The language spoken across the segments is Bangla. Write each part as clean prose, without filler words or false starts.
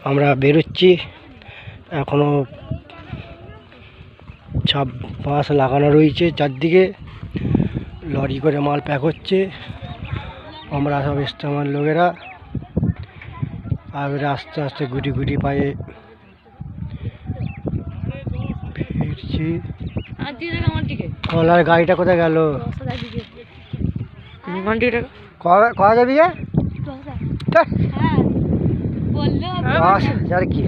আমরা বেরোচ্ছি। এখনো ছাপ বাঁশ লাগানো রয়েছে চারদিকে, লরি করে মাল প্যাক হচ্ছে। আমরা সব ইস্তেমার লোকেরা আর আস্তে আস্তে গুটি গুটি পায়ে ফিরছি। কলার গাড়িটা কোথায় গেল? কয়া যাবি? 10,000 কি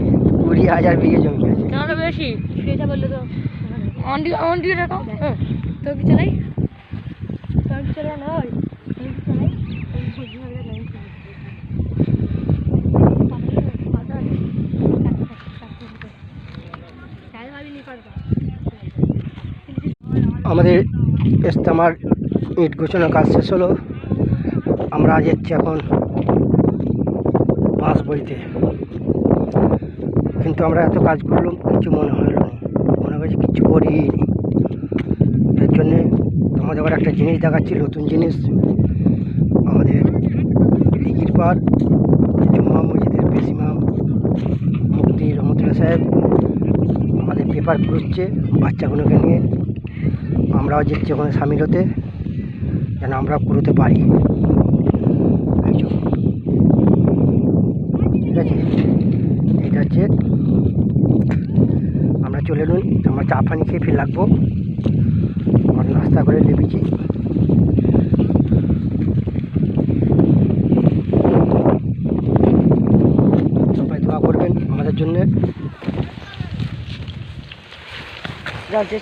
20,000 বিঘে জমি আছে। বেশি সেটা বললো তো তো কি চালাই নয় আমাদের ইস্তেমার ইট গোছানোর কাজ শেষ হলো। আমরা যাচ্ছি এখন বাঁশ বইতে, কিন্তু আমরা এত কাজ করলাম কিছু মনে হলো না, মনে হয়েছে কিছু করিনি। এর জন্যে তোমাদের আবার একটা জিনিস দেখাচ্ছি, নতুন জিনিস। আমাদের দিঘির পাড় জুম্মা মসজিদের প্রেসিমাম মুফতি রহমতুল্লাহ সাহেব আমাদের পেপার খুঁজছে বাচ্চাগুলোকে নিয়ে। আমরাও যাচ্ছি ওখানে সামিল হতে, যেন আমরা কুড়োতে পারি। ঠিক আছে, এটা হচ্ছে আমরা চলে এলুন। আমরা চা পানি খেয়ে ফির লাগবো, আমরা নাস্তা করে লেবেছি। সবাই দোয়া করবেন আমাদের জন্যে।